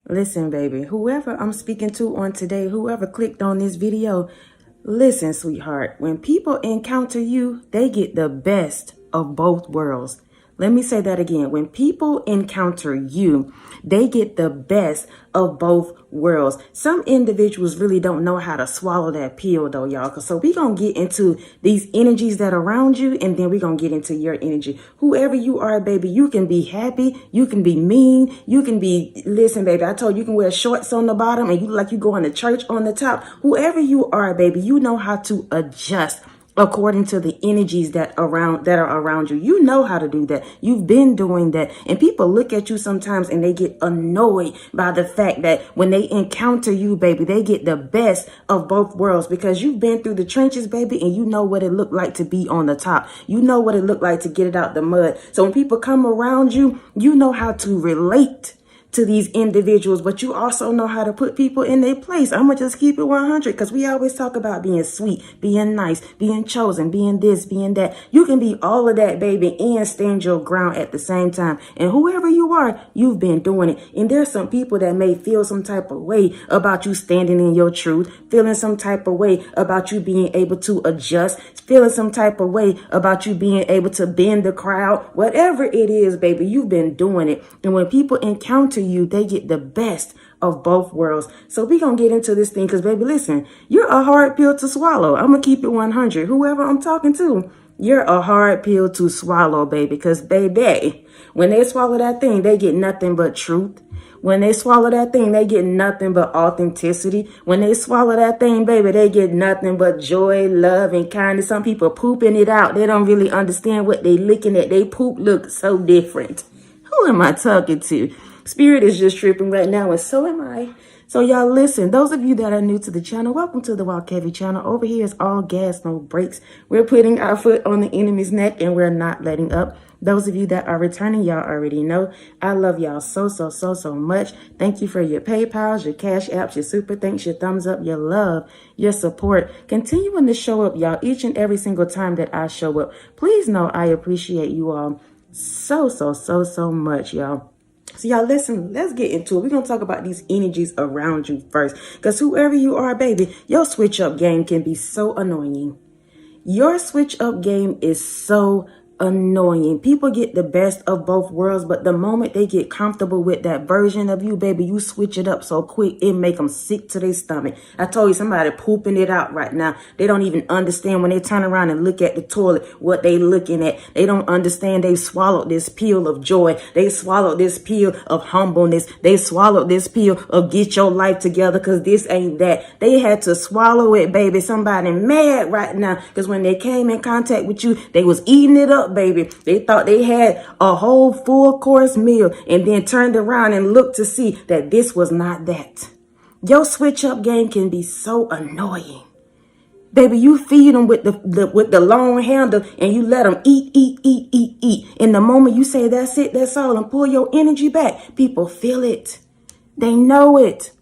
Listen, baby, whoever I'm speaking to on today, whoever clicked on this video, listen, sweetheart, when people encounter you, they get the best of both worlds. Let me say that again. When people encounter you, they get the best of both worlds. Some individuals really don't know how to swallow that pill though, y'all. So we're going to get into these energies that are around you, and then we're going to get into your energy. Whoever you are, baby, you can be happy. You can be mean. You can be, listen, baby, I told you, you can wear shorts on the bottom and you look like you going to church on the top. Whoever you are, baby, you know how to adjust according to the energies that are around you. You know how to do that. You've been doing that. And people look at you sometimes and they get annoyed by the fact that when they encounter you, baby, they get the best of both worlds, because you've been through the trenches, baby, and you know what it looked like to be on the top. You know what it looked like to get it out the mud. So when people come around you, you know how to relate to these individuals, but you also know how to put people in their place. I'm gonna just keep it 100, because we always talk about being sweet, being nice, being chosen, being this, being that. You can be all of that, baby, and stand your ground at the same time. And whoever you are, you've been doing it. And there's some people that may feel some type of way about you standing in your truth, feeling some type of way about you being able to adjust, feeling some type of way about you being able to bend the crowd. Whatever it is, baby, you've been doing it. And when people encounter you, they get the best of both worlds. So we gonna get into this thing, because baby, listen, you're a hard pill to swallow. I'm gonna keep it 100. Whoever I'm talking to, you're a hard pill to swallow, baby, because baby, when they swallow that thing, they get nothing but truth. When they swallow that thing, they get nothing but authenticity. When they swallow that thing, baby, they get nothing but joy, love, and kindness. Some people pooping it out. They don't really understand what they looking at. They poop look so different. Who am I talking to? Spirit is just tripping right now, and so am I. So y'all listen, those of you that are new to the channel, welcome to the Walk Heavy channel. Over here is all gas, no brakes. We're putting our foot on the enemy's neck and we're not letting up. Those of you that are returning, y'all already know I love y'all so much. Thank you for your PayPals, your Cash Apps, your Super Thanks, your thumbs up, your love, your support. Continuing to show up, y'all, each and every single time that I show up. Please know I appreciate you all so much, y'all. So y'all listen, let's get into it. We're going to talk about these energies around you first, because whoever you are, baby, your switch up game can be so annoying. Your switch up game is so annoying. People get the best of both worlds, but the moment they get comfortable with that version of you, baby, you switch it up so quick, it make them sick to their stomach. I told you, somebody pooping it out right now. They don't even understand when they turn around and look at the toilet what they looking at. They don't understand they swallowed this pill of joy. They swallowed this pill of humbleness. They swallowed this pill of get your life together, because this ain't that. They had to swallow it, baby. Somebody mad right now, because when they came in contact with you, they was eating it up, baby. They thought they had a whole full course meal, and then turned around and looked to see that this was not that. Your switch up game can be so annoying. Baby, you feed them with the long handle, and you let them eat. And the moment you say that's it, that's all, and pull your energy back, people feel it. They know it.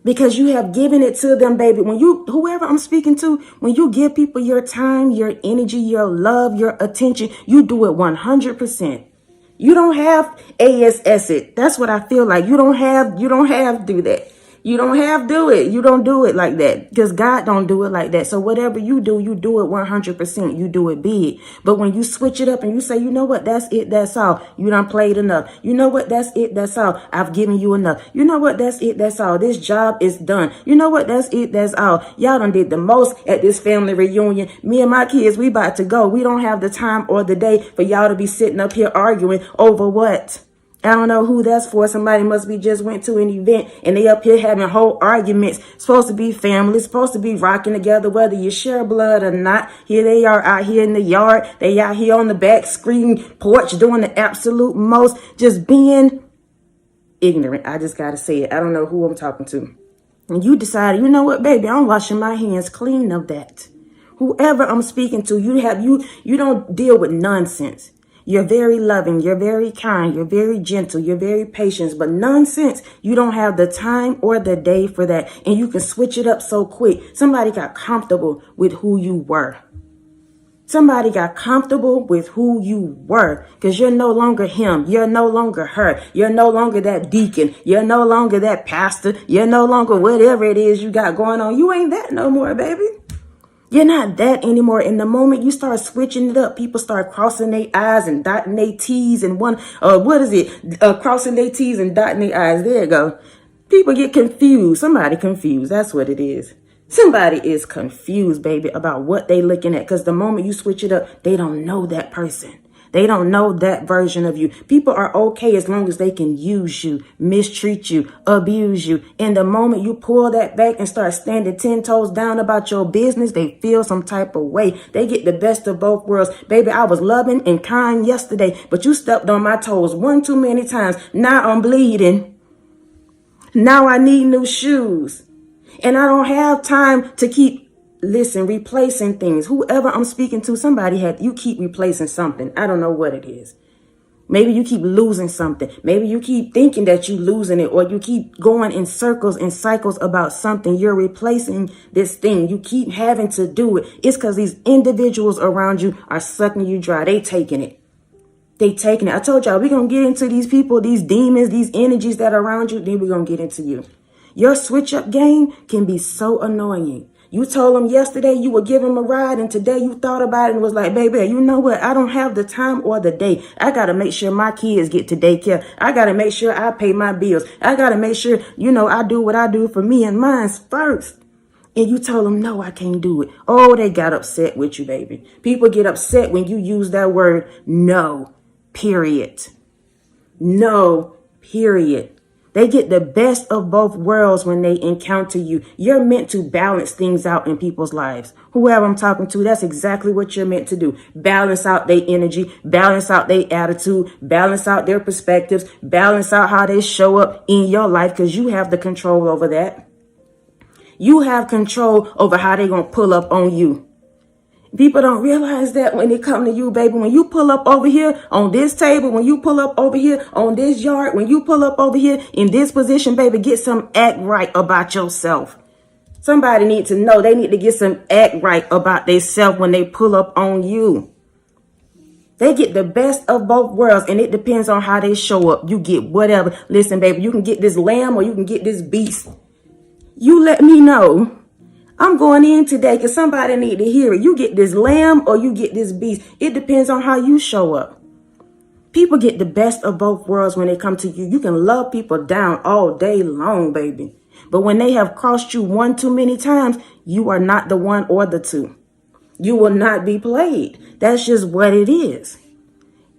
Because you have given it to them, baby. When you, whoever I'm speaking to, when you give people your time, your energy, your love, your attention, you do it 100%. You don't have ASS it. That's what I feel like. You don't have do that. You don't have do it. You don't do it like that, because God don't do it like that. So whatever you do it 100%. You do it big. But when you switch it up and you say, you know what, that's it, that's all. You done played enough. You know what, that's it, that's all. I've given you enough. You know what, that's it, that's all. This job is done. You know what, that's it, that's all. Y'all done did the most at this family reunion. Me and my kids, we about to go. We don't have the time or the day for y'all to be sitting up here arguing over what? I don't know who that's for. Somebody must be just went to an event and they up here having whole arguments. Supposed to be family, supposed to be rocking together, whether you share blood or not. Here they are out here in the yard. They out here on the back screen porch doing the absolute most, just being ignorant. I just got to say it. I don't know who I'm talking to. And you decided, you know what, baby, I'm washing my hands clean of that. Whoever I'm speaking to, you don't deal with nonsense. You're very loving, you're very kind, you're very gentle, you're very patient, but nonsense, you don't have the time or the day for that. And you can switch it up so quick. Somebody got comfortable with who you were. Somebody got comfortable with who you were because you're no longer him. You're no longer her. You're no longer that deacon. You're no longer that pastor. You're no longer whatever it is you got going on. You ain't that no more, baby. You're not that anymore. In the moment you start switching it up, people start crossing their I's and dotting their T's and crossing their T's and dotting their I's. There you go. People get confused. Somebody confused. That's what it is. Somebody is confused, baby, about what they looking at. Because the moment you switch it up, they don't know that person. They don't know that version of you. People are okay as long as they can use you, mistreat you, abuse you. And the moment you pull that back and start standing 10 toes down about your business, they feel some type of way. They get the best of both worlds. Baby, I was loving and kind yesterday, but you stepped on my toes one too many times. Now I'm bleeding. Now I need new shoes. And I don't have time to keep, replacing things. Whoever I'm speaking to, you keep replacing something. I don't know what it is. Maybe you keep losing something. Maybe you keep thinking that you're losing it, or you keep going in circles and cycles about something. You're replacing this thing. You keep having to do it. It's because these individuals around you are sucking you dry. They taking it. They taking it. I told y'all, we're going to get into these people, these demons, these energies that are around you. Then we're going to get into you. Your switch up game can be so annoying. You told them yesterday you would give them a ride, and today you thought about it and was like, baby, you know what? I don't have the time or the day. I got to make sure my kids get to daycare. I got to make sure I pay my bills. I got to make sure, I do what I do for me and mine first. And you told them, no, I can't do it. Oh, they got upset with you, baby. People get upset when you use that word, no, period. No, period. They get the best of both worlds when they encounter you. You're meant to balance things out in people's lives. Whoever I'm talking to, that's exactly what you're meant to do. Balance out their energy, balance out their attitude, balance out their perspectives, balance out how they show up in your life, because you have the control over that. You have control over how they're going to pull up on you. People don't realize that when they come to you, baby. When you pull up over here on this table, when you pull up over here on this yard, when you pull up over here in this position, baby, get some act right about yourself. Somebody needs to know. They need to get some act right about themselves when they pull up on you. They get the best of both worlds, and it depends on how they show up. You get whatever. Listen, baby, you can get this lamb or you can get this beast. You let me know. I'm going in today because somebody need to hear it. You get this lamb or you get this beast. It depends on how you show up. People get the best of both worlds when they come to you. You can love people down all day long, baby. But when they have crossed you one too many times, you are not the one or the two. You will not be played. That's just what it is.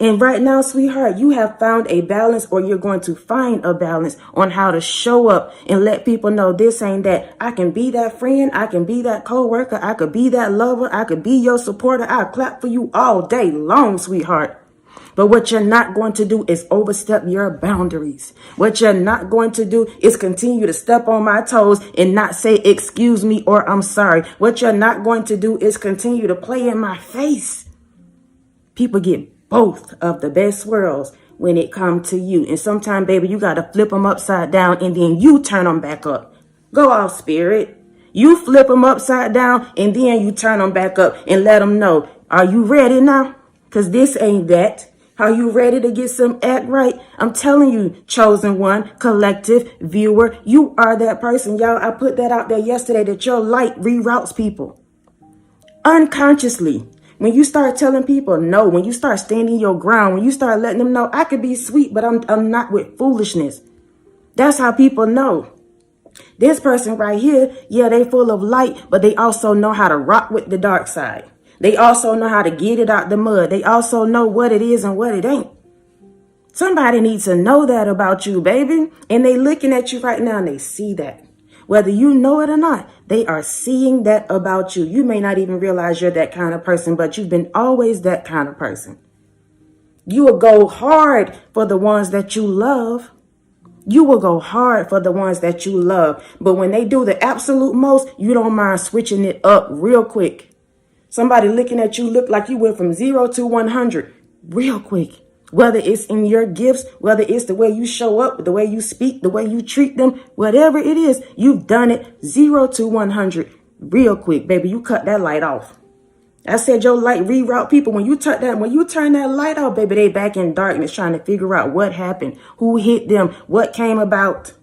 And right now, sweetheart, you have found a balance, or you're going to find a balance on how to show up and let people know this ain't that. I can be that friend. I can be that coworker. I could be that lover. I could be your supporter. I'll clap for you all day long, sweetheart. But what you're not going to do is overstep your boundaries. What you're not going to do is continue to step on my toes and not say, excuse me, or I'm sorry. What you're not going to do is continue to play in my face. People get both of the best worlds when it comes to you. And sometimes, baby, you got to flip them upside down and then you turn them back up. Go off, spirit. You flip them upside down and then you turn them back up and let them know, are you ready now? Because this ain't that. Are you ready to get some act right? I'm telling you, chosen one, collective, viewer, you are that person. Y'all, I put that out there yesterday, that your light reroutes people. Unconsciously. When you start telling people no, when you start standing your ground, when you start letting them know, I could be sweet, but I'm not with foolishness. That's how people know. This person right here, yeah, they full of light, but they also know how to rock with the dark side. They also know how to get it out the mud. They also know what it is and what it ain't. Somebody needs to know that about you, baby. And they looking at you right now and they see that. Whether you know it or not, they are seeing that about you. You may not even realize you're that kind of person, but you've been always that kind of person. You will go hard for the ones that you love. You will go hard for the ones that you love. But when they do the absolute most, you don't mind switching it up real quick. Somebody looking at you look like you went from 0 to 100 real quick. Whether it's in your gifts, whether it's the way you show up, the way you speak, the way you treat them, whatever it is, you've done it 0 to 100 real quick, baby. You cut that light off. I said your light reroute people. When you turn that light off, baby, they back in darkness trying to figure out what happened, who hit them, what came about.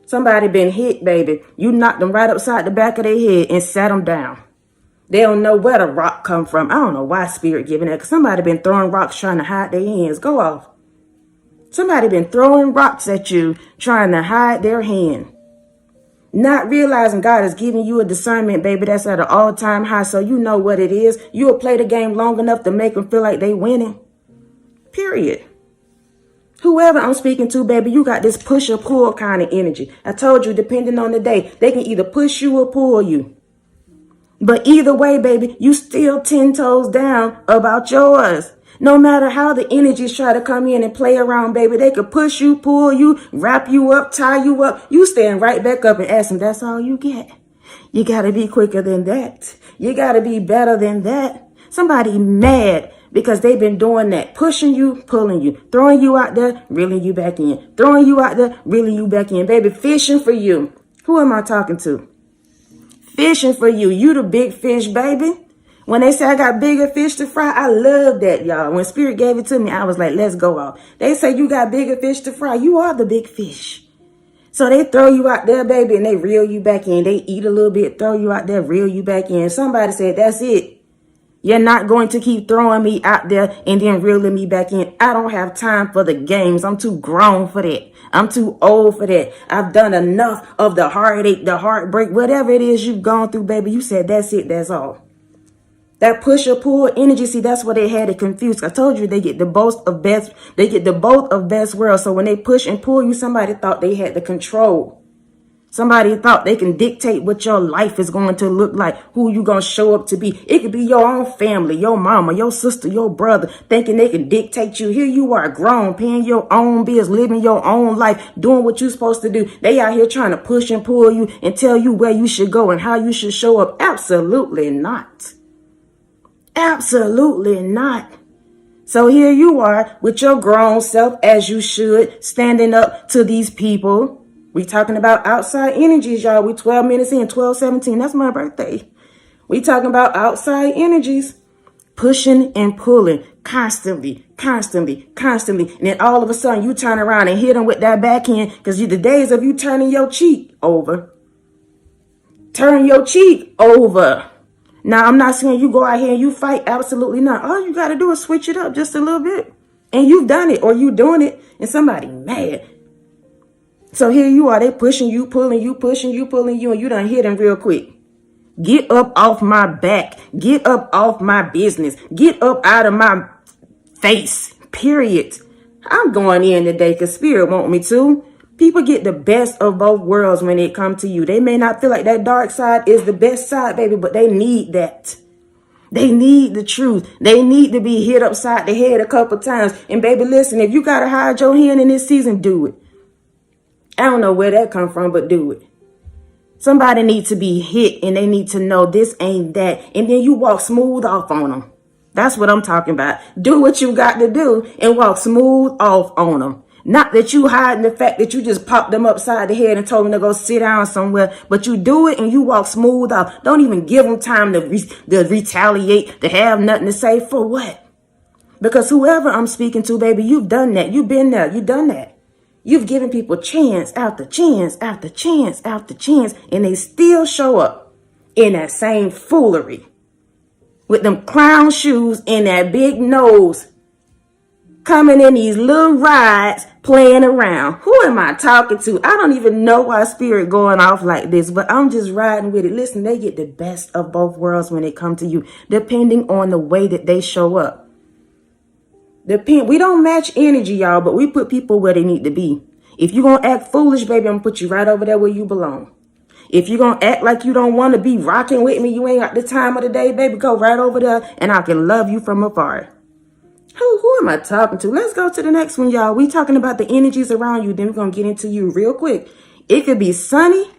Somebody been hit, baby. You knocked them right upside the back of their head and sat them down. They don't know where the rock come from. I don't know why spirit giving that. Cause somebody been throwing rocks trying to hide their hands. Go off. Somebody been throwing rocks at you trying to hide their hand. Not realizing God is giving you a discernment, baby, that's at an all-time high, so you know what it is. You'll play the game long enough to make them feel like they winning. Period. Whoever I'm speaking to, baby, you got this push or pull kind of energy. I told you, depending on the day, they can either push you or pull you. But either way, baby, you still 10 toes down about yours. No matter how the energies try to come in and play around, baby, they could push you, pull you, wrap you up, tie you up. You stand right back up and ask them, that's all you get. You got to be quicker than that. You got to be better than that. Somebody mad because they've been doing that, pushing you, pulling you, throwing you out there, reeling you back in, throwing you out there, reeling you back in, baby, fishing for you. Who am I talking to? Fishing for you. You the big fish, baby. When they say I got bigger fish to fry, I love that, y'all. When Spirit gave it to me, I was like, let's go off. They say you got bigger fish to fry. You are the big fish. So they throw you out there, baby, and they reel you back in. They eat a little bit, throw you out there, reel you back in. Somebody said, that's it. You're not going to keep throwing me out there and then reeling me back in. I don't have time for the games. I'm too grown for that. I'm too old for that. I've done enough of the heartache, the heartbreak, whatever it is you've gone through, baby. You said, that's it, that's all. That push or pull energy, see, that's what they had it confused. I told you they get the both of best worlds. So when they push and pull you, somebody thought they had the control. Somebody thought they can dictate what your life is going to look like, who you going to show up to be. It could be your own family, your mama, your sister, your brother, thinking they can dictate you. Here you are grown, paying your own bills, living your own life, doing what you're supposed to do. They out here trying to push and pull you and tell you where you should go and how you should show up. Absolutely not. Absolutely not. So here you are with your grown self, as you should, standing up to these people. We talking about outside energies, y'all. We 12 minutes in, 12:17. That's my birthday. We talking about outside energies, pushing and pulling constantly. And then all of a sudden you turn around and hit them with that backhand because the days of you turning your cheek over. Turn your cheek over. Now, I'm not saying you go out here and you fight. Absolutely not. All you got to do is switch it up just a little bit. And you've done it, or you doing it, and somebody mad. So here you are. They pushing you, pulling you, pushing you, pulling you, and you done hit them real quick. Get up off my back. Get up off my business. Get up out of my face. Period. I'm going in today because Spirit want me to. People get the best of both worlds when it comes to you. They may not feel like that dark side is the best side, baby, but they need that. They need the truth. They need to be hit upside the head a couple times. And baby, listen, if you got to hide your hand in this season, do it. I don't know where that come from, but do it. Somebody needs to be hit and they need to know this ain't that. And then you walk smooth off on them. That's what I'm talking about. Do what you got to do and walk smooth off on them. Not that you hiding the fact that you just popped them upside the head and told them to go sit down somewhere, but you do it and you walk smooth off. Don't even give them time to retaliate, to have nothing to say. For what? Because whoever I'm speaking to, baby, you've done that. You've been there. You've done that. You've given people chance after chance after chance after chance, and they still show up in that same foolery with them clown shoes and that big nose, coming in these little rides, playing around. Who am I talking to? I don't even know why Spirit going off like this, but I'm just riding with it. Listen, they get the best of both worlds when it comes to you, depending on the way that they show up. We don't match energy, y'all, but we put people where they need to be. If you're going to act foolish, baby, I'm going to put you right over there where you belong. If you're going to act like you don't want to be rocking with me, you ain't got the time of the day, baby, go right over there and I can love you from afar. Who am I talking to? Let's go to the next one, y'all. We talking about the energies around you. Then we're going to get into you real quick. It could be sunny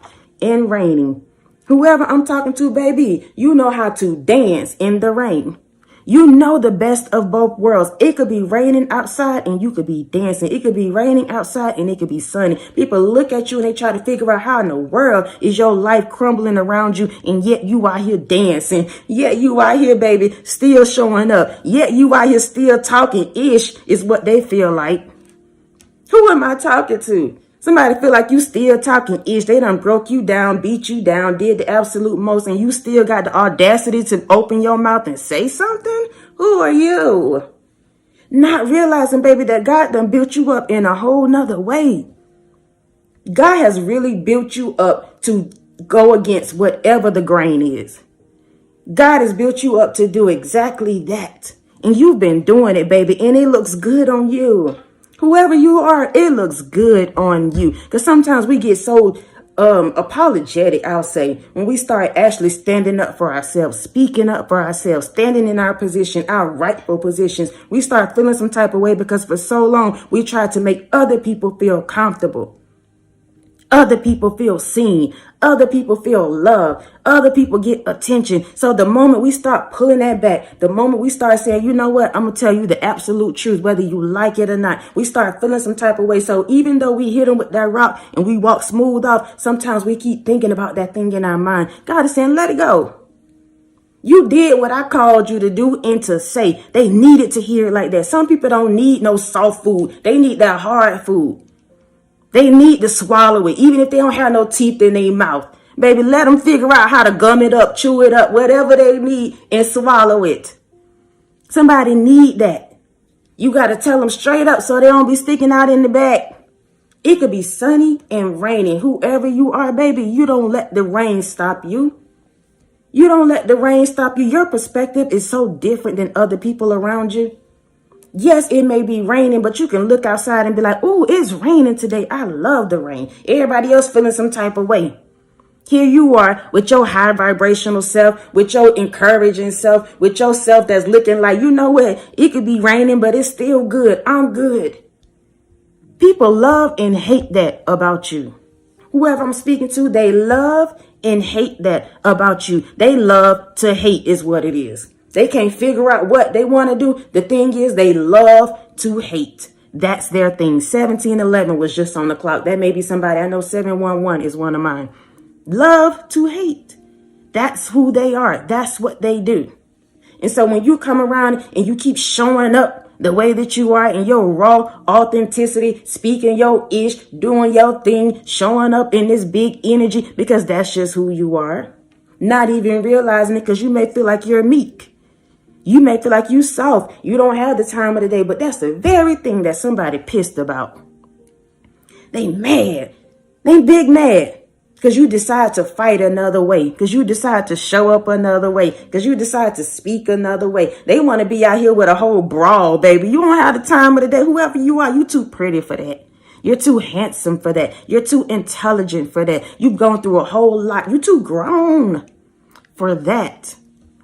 and raining. Whoever I'm talking to, baby, you know how to dance in the rain. You know the best of both worlds. It could be raining outside and you could be dancing. It could be raining outside and it could be sunny. People look at you and they try to figure out how in the world is your life crumbling around you, and yet you out here dancing. Yet you out here, baby, still showing up. Yet you out here still talking-ish is what they feel like. Who am I talking to? Somebody feel like you still talking-ish. They done broke you down, beat you down, did the absolute most, and you still got the audacity to open your mouth and say something? Who are you? Not realizing, baby, that God done built you up in a whole nother way. God has really built you up to go against whatever the grain is. God has built you up to do exactly that. And you've been doing it, baby, and it looks good on you. Whoever you are, it looks good on you. Because sometimes we get so apologetic, I'll say, when we start actually standing up for ourselves, speaking up for ourselves, standing in our position, our rightful positions. We start feeling some type of way because for so long we tried to make other people feel comfortable. Other people feel seen. Other people feel loved. Other people get attention. So the moment we start pulling that back, the moment we start saying, you know what, I'm going to tell you the absolute truth, whether you like it or not, we start feeling some type of way. So even though we hit them with that rock and we walk smooth off, sometimes we keep thinking about that thing in our mind. God is saying, let it go. You did what I called you to do and to say. They needed to hear it like that. Some people don't need no soft food. They need that hard food. They need to swallow it, even if they don't have no teeth in their mouth. Baby, let them figure out how to gum it up, chew it up, whatever they need, and swallow it. Somebody need that. You got to tell them straight up so they don't be sticking out in the back. It could be sunny and raining. Whoever you are, baby, you don't let the rain stop you. You don't let the rain stop you. Your perspective is so different than other people around you. Yes, it may be raining, but you can look outside and be like, oh, it's raining today. I love the rain. Everybody else feeling some type of way. Here you are with your high vibrational self, with your encouraging self, with your self that's looking like, you know what? It could be raining, but it's still good. I'm good. People love and hate that about you. Whoever I'm speaking to, they love and hate that about you. They love to hate is what it is. They can't figure out what they want to do. The thing is, they love to hate. That's their thing. 1711 was just on the clock. That may be somebody. I know 711 is one of mine. Love to hate. That's who they are. That's what they do. And so when you come around and you keep showing up the way that you are in your raw authenticity, speaking your ish, doing your thing, showing up in this big energy, because that's just who you are. Not even realizing it, because you may feel like you're meek. You may feel like you soft. You don't have the time of the day, but that's the very thing that somebody pissed about. They mad. They big mad. Because you decide to fight another way. Because you decide to show up another way. Because you decide to speak another way. They want to be out here with a whole brawl, baby. You don't have the time of the day. Whoever you are, you too pretty for that. You're too handsome for that. You're too intelligent for that. You've gone through a whole lot. You're too grown for that.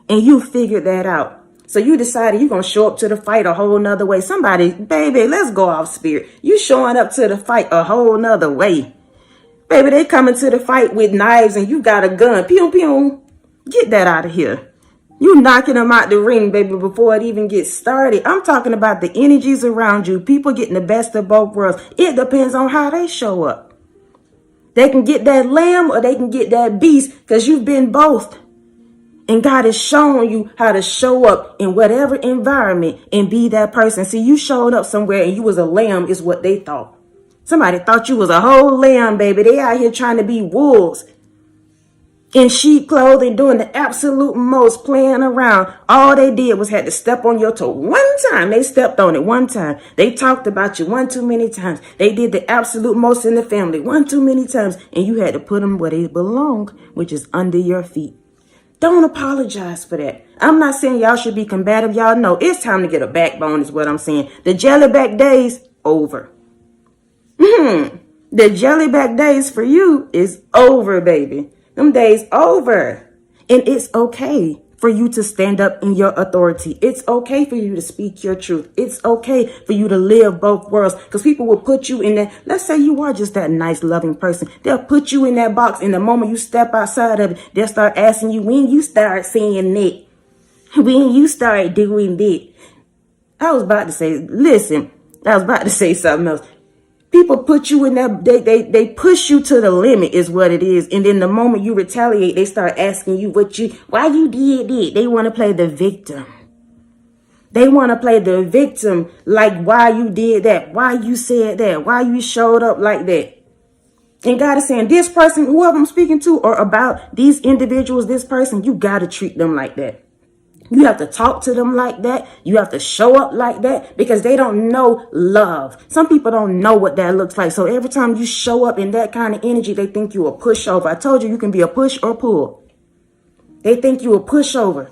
And you figured that out. So you decided you're going to show up to the fight a whole nother way. Somebody, baby, let's go off spirit. You showing up to the fight a whole nother way. Baby, they coming to the fight with knives and you got a gun. Pew, pew. Get that out of here. You knocking them out the ring, baby, before it even gets started. I'm talking about the energies around you. People getting the best of both worlds. It depends on how they show up. They can get that lamb or they can get that beast because you've been both. And God is showing you how to show up in whatever environment and be that person. See, you showed up somewhere and you was a lamb is what they thought. Somebody thought you was a whole lamb, baby. They out here trying to be wolves in sheep clothing, doing the absolute most, playing around. All they did was had to step on your toe one time. They stepped on it one time. They talked about you one too many times. They did the absolute most in the family one too many times. And you had to put them where they belong, which is under your feet. Don't apologize for that. I'm not saying y'all should be combative. Y'all know it's time to get a backbone is what I'm saying. The jellyback days, over. The jellyback days for you is over, baby. Them days over. And it's okay for you to stand up in your authority. It's okay for you to speak your truth. It's okay for you to live both worlds. Because people will put you in that. Let's say you are just that nice, loving person. They'll put you in that box. And the moment you step outside of it, they'll start asking you when you start saying it. when you start doing that. I was about to say something else. People put you in that, they push you to the limit is what it is. And then the moment you retaliate, they start asking you why you did that. They want to play the victim. They want to play the victim, like why you did that, why you said that, why you showed up like that. And God is saying, this person, whoever I'm speaking to, or about these individuals, this person, you got to treat them like that. You have to talk to them like that. You have to show up like that, because they don't know love. Some people don't know what that looks like. So every time you show up in that kind of energy, they think you a pushover. I told you, you can be a push or pull. They think you a pushover.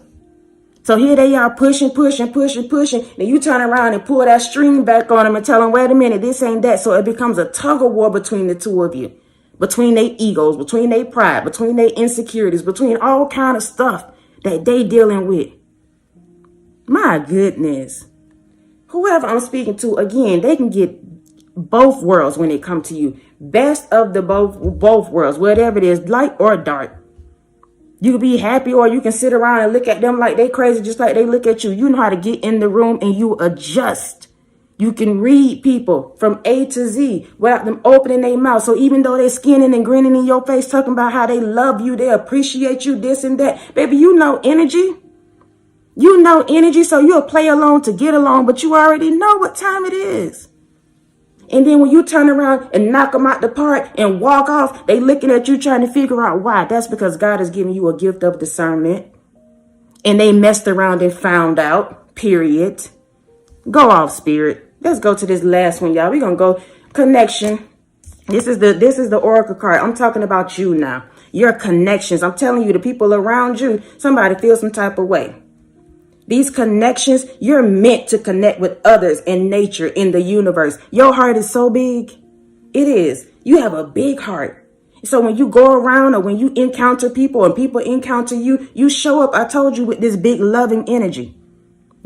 So here they are pushing. Then you turn around and pull that string back on them and tell them, wait a minute, this ain't that. So it becomes a tug of war between the two of you, between their egos, between their pride, between their insecurities, between all kind of stuff that they dealing with. My goodness. Whoever I'm speaking to, again, they can get both worlds when it comes to you. Best of the both worlds, whatever it is, light or dark. You can be happy, or you can sit around and look at them like they crazy, just like they look at you. You know how to get in the room and you adjust. You can read people from A to Z without them opening their mouth. So even though they're skinning and grinning in your face, talking about how they love you, they appreciate you, this and that. Baby, you know energy. You know energy, so you'll play along to get along, but you already know what time it is. And then when you turn around and knock them out the park and walk off, they looking at you trying to figure out why. That's because God has given you a gift of discernment. And they messed around and found out, period. Go off, spirit. Let's go to this last one, y'all. We're going to go connection. This is the oracle card. I'm talking about you now. Your connections. I'm telling you, the people around you, somebody feels some type of way. These connections, you're meant to connect with others in nature, in the universe. Your heart is so big. It is. You have a big heart. So when you go around, or when you encounter people and people encounter you, you show up, I told you, with this big loving energy.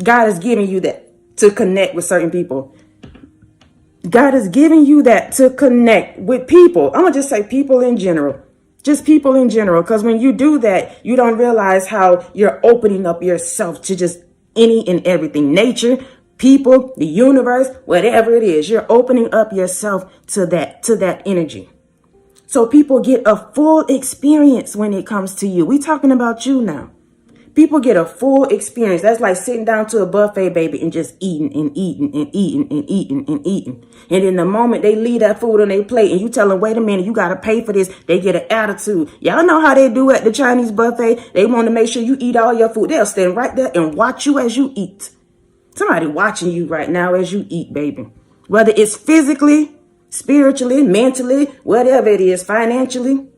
God is giving you that to connect with certain people. God is giving you that to connect with people. I'm going to just say people in general. Just people in general, because when you do that, you don't realize how you're opening up yourself to just any and everything. Nature, people, the universe, whatever it is, you're opening up yourself to that energy. So people get a full experience when it comes to you. We talking about you now. People get a full experience. That's like sitting down to a buffet, baby, and just eating and eating and eating and eating and eating. And in the moment they leave that food on their plate and you tell them, wait a minute, you got to pay for this, they get an attitude. Y'all know how they do at the Chinese buffet. They want to make sure you eat all your food. They'll stand right there and watch you as you eat. Somebody watching you right now as you eat, baby. Whether it's physically, spiritually, mentally, whatever it is, financially.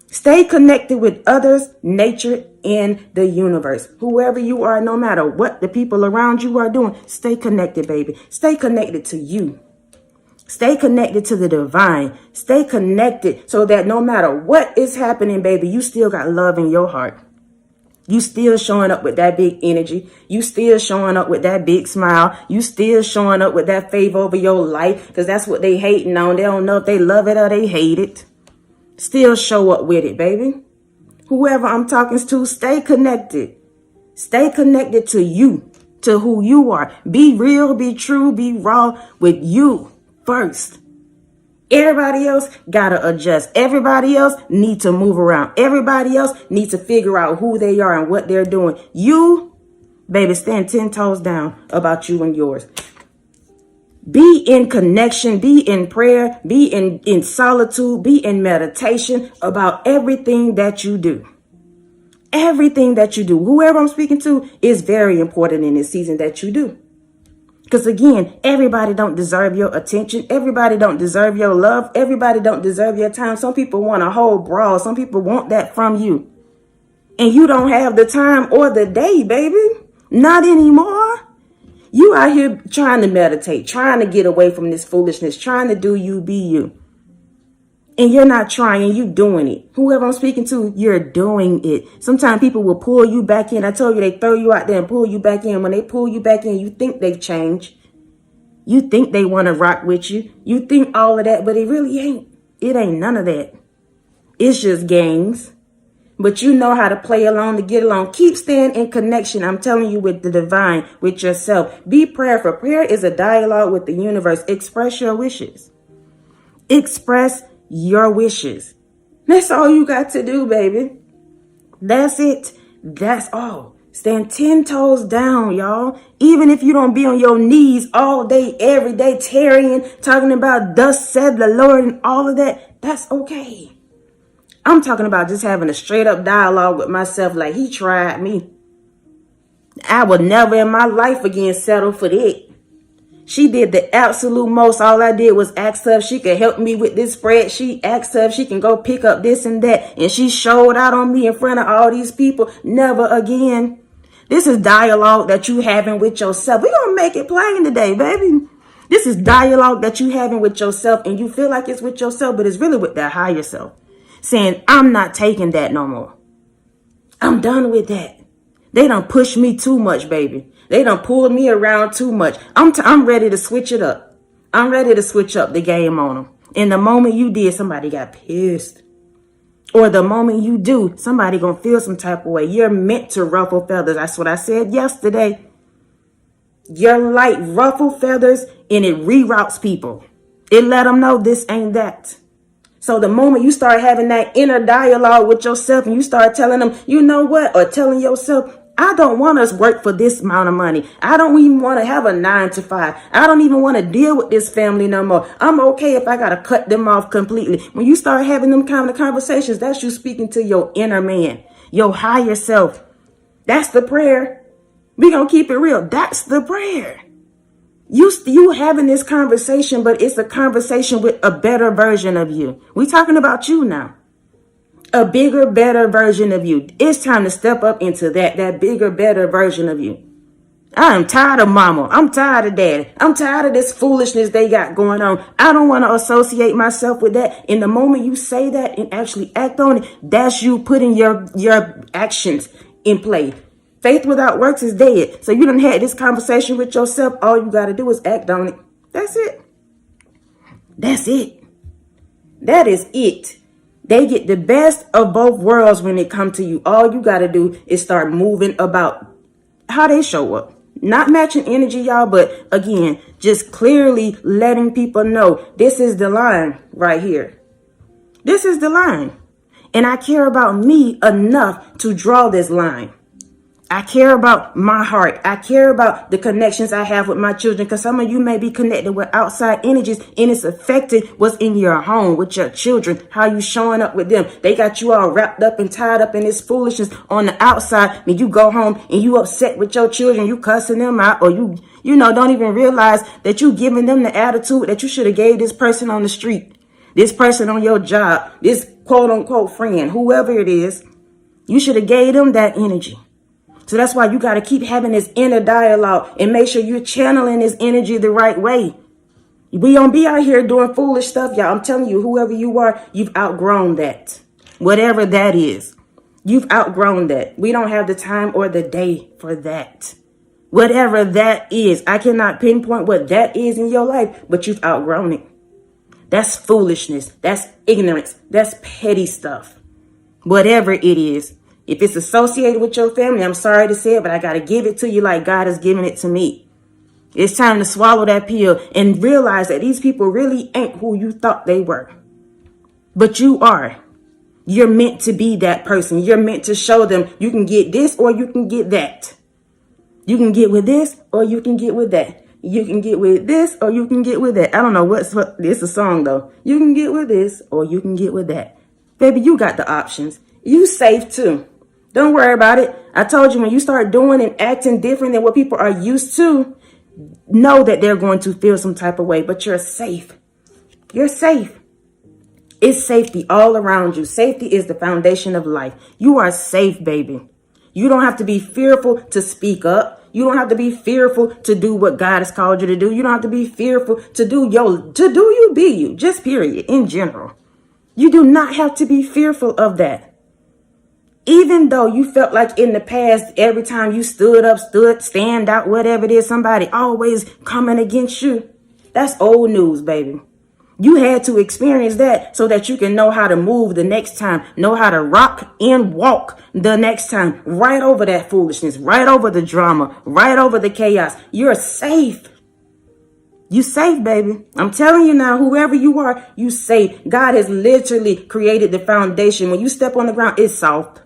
Stay connected with others, nature, and the universe. Whoever you are, no matter what the people around you are doing, stay connected, baby. Stay connected to you. Stay connected to the divine. Stay connected so that no matter what is happening, baby, you still got love in your heart. You still showing up with that big energy. You still showing up with that big smile. You still showing up with that favor over your life, because that's what they hating on. They don't know if they love it or they hate it. Still show up with it, baby. Whoever I'm talking to, stay connected. Stay connected to you, to who you are. Be real, be true, be raw with you first. Everybody else gotta adjust. Everybody else need to move around. Everybody else needs to figure out who they are and what they're doing. You, baby, stand 10 toes down about you and yours. Be in connection, be in prayer, be in solitude, be in meditation about everything that you do. Everything that you do. Whoever I'm speaking to is very important in this season that you do. Because again, everybody don't deserve your attention. Everybody don't deserve your love. Everybody don't deserve your time. Some people want a whole brawl. Some people want that from you. And you don't have the time or the day, baby. Not anymore. You out here trying to meditate, trying to get away from this foolishness, trying to do you, be you. And you're not trying, you doing it. Whoever I'm speaking to, you're doing it. Sometimes people will pull you back in. I told you, they throw you out there and pull you back in. When they pull you back in, you think they've changed. You think they want to rock with you. You think all of that, but it really ain't. It ain't none of that. It's just games. But you know how to play along to get along. Keep staying in connection. I'm telling you, with the divine, with yourself. Be prayerful. Prayer is a dialogue with the universe. Express your wishes. Express your wishes. That's all you got to do, baby. That's it. That's all. Stand 10 toes down, y'all. Even if you don't be on your knees all day, every day, tarrying, talking about thus said the Lord and all of that, that's okay. I'm talking about just having a straight up dialogue with myself like, he tried me. I would never in my life again settle for that. She did the absolute most. All I did was ask her if she could help me with this spreadsheet. Asked her if she can go pick up this and that. And she showed out on me in front of all these people. Never again. This is dialogue that you having with yourself. We're going to make it plain today, baby. This is dialogue that you having with yourself. And you feel like it's with yourself, but it's really with that higher self. Saying, I'm not taking that no more. I'm done with that. They done pushed me too much, baby. They done pulled me around too much. I'm ready to switch it up. I'm ready to switch up the game on them. And the moment you did, somebody got pissed. Or the moment you do, somebody gonna feel some type of way. You're meant to ruffle feathers. That's what I said yesterday. Your light ruffle feathers and it reroutes people. It let them know this ain't that. So the moment you start having that inner dialogue with yourself and you start telling them, you know what, or telling yourself, I don't want us work for this amount of money. I don't even want to have a 9 to 5. I don't even want to deal with this family no more. I'm okay if I got to cut them off completely. When you start having them kind of conversations, that's you speaking to your inner man, your higher self. That's the prayer. We're going to keep it real. That's the prayer. You having this conversation, but it's a conversation with a better version of you. We're talking about you now. A bigger, better version of you. It's time to step up into that bigger, better version of you. I am tired of mama. I'm tired of daddy. I'm tired of this foolishness they got going on. I don't want to associate myself with that. And the moment you say that and actually act on it, that's you putting your actions in play. Faith without works is dead. So you done had this conversation with yourself. All you got to do is act on it. That's it. That's it. That is it. They get the best of both worlds when it comes to you. All you got to do is start moving about how they show up. Not matching energy, y'all, but again, just clearly letting people know this is the line right here. This is the line. And I care about me enough to draw this line. I care about my heart. I care about the connections I have with my children, because some of you may be connected with outside energies and it's affecting what's in your home with your children, how you showing up with them. They got you all wrapped up and tied up in this foolishness on the outside. And you go home and you upset with your children, you cussing them out, or you don't even realize that you giving them the attitude that you should have gave this person on the street, this person on your job, this quote unquote friend, whoever it is. You should have gave them that energy. So that's why you got to keep having this inner dialogue and make sure you're channeling this energy the right way. We don't be out here doing foolish stuff, y'all. I'm telling you, whoever you are, you've outgrown that. Whatever that is, you've outgrown that. We don't have the time or the day for that. Whatever that is, I cannot pinpoint what that is in your life, but you've outgrown it. That's foolishness. That's ignorance. That's petty stuff. Whatever it is. If it's associated with your family, I'm sorry to say it, but I got to give it to you like God has given it to me. It's time to swallow that pill and realize that these people really ain't who you thought they were. But you are. You're meant to be that person. You're meant to show them you can get this or you can get that. You can get with this or you can get with that. You can get with this or you can get with that. I don't know it's a song though. You can get with this or you can get with that. Baby, you got the options. You safe too. Don't worry about it. I told you, when you start doing and acting different than what people are used to, know that they're going to feel some type of way, but you're safe. You're safe. It's safety all around you. Safety is the foundation of life. You are safe, baby. You don't have to be fearful to speak up. You don't have to be fearful to do what God has called you to do. You don't have to be fearful to do you, be you, just period, in general. You do not have to be fearful of that. Even though you felt like in the past, every time you stand out, whatever it is, somebody always coming against you. That's old news, baby. You had to experience that so that you can know how to move the next time, know how to rock and walk the next time, right over that foolishness, right over the drama, right over the chaos. You're safe. You safe, baby. I'm telling you now, whoever you are, you safe. God has literally created the foundation. When you step on the ground, it's soft.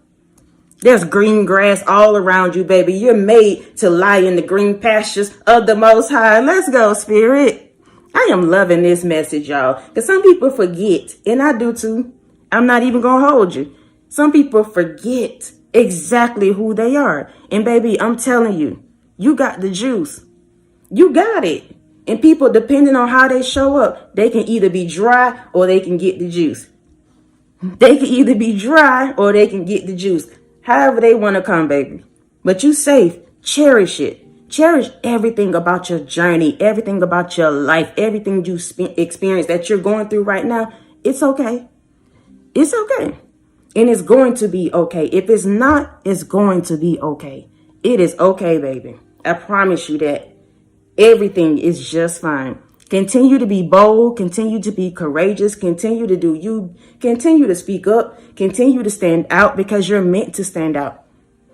There's green grass all around you, baby. You're made to lie in the green pastures of the Most High. Let's go, Spirit. I am loving this message, y'all. Because some people forget, and I do too. I'm not even going to hold you. Some people forget exactly who they are. And baby, I'm telling you, you got the juice. You got it. And people, depending on how they show up, they can either be dry or they can get the juice. They can either be dry or they can get the juice. However they want to come, baby. But you safe. Cherish it. Cherish everything about your journey, everything about your life, everything you experience that you're going through right now. It's okay. It's okay. And it's going to be okay. If it's not, it's going to be okay. It is okay, baby. I promise you that. Everything is just fine. Continue to be bold. Continue to be courageous. Continue to do you. Continue to speak up. Continue to stand out because you're meant to stand out.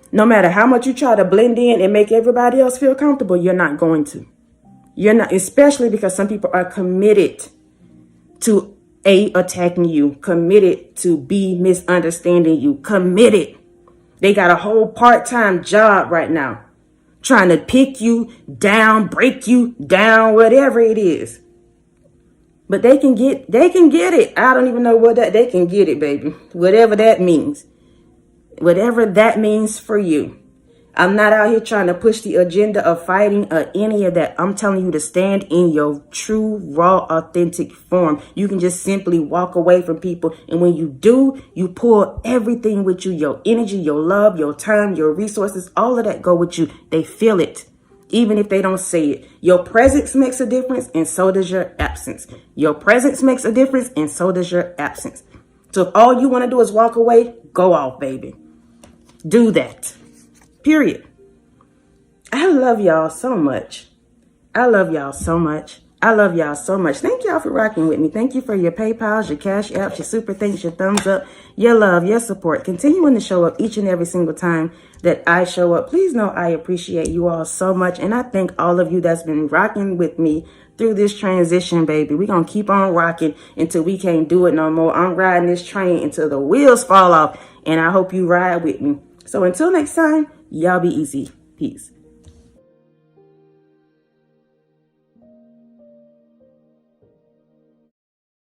No matter how much you try to blend in and make everybody else feel comfortable, you're not going to. You're not, especially because some people are committed to attacking you, committed to misunderstanding you, committed. They got a whole part-time job right now, trying to pick you down, break you down, whatever it is. But they can get it. I don't even know what they can get it, baby. Whatever that means. Whatever that means for you. I'm not out here trying to push the agenda of fighting or any of that. I'm telling you to stand in your true, raw, authentic form. You can just simply walk away from people. And when you do, you pull everything with you. Your energy, your love, your time, your resources, all of that go with you. They feel it. Even if they don't say it. Your presence makes a difference and so does your absence. Your presence makes a difference and so does your absence. So if all you want to do is walk away, go off, baby. Do that. Period. I love y'all so much. I love y'all so much. I love y'all so much. Thank y'all for rocking with me. Thank you for your PayPals, your Cash Apps, your super thanks, your thumbs up, your love, your support. Continuing to show up each and every single time that I show up. Please know I appreciate you all so much. And I thank all of you that's been rocking with me through this transition, baby. We're going to keep on rocking until we can't do it no more. I'm riding this train until the wheels fall off. And I hope you ride with me. So until next time, y'all be easy. Peace.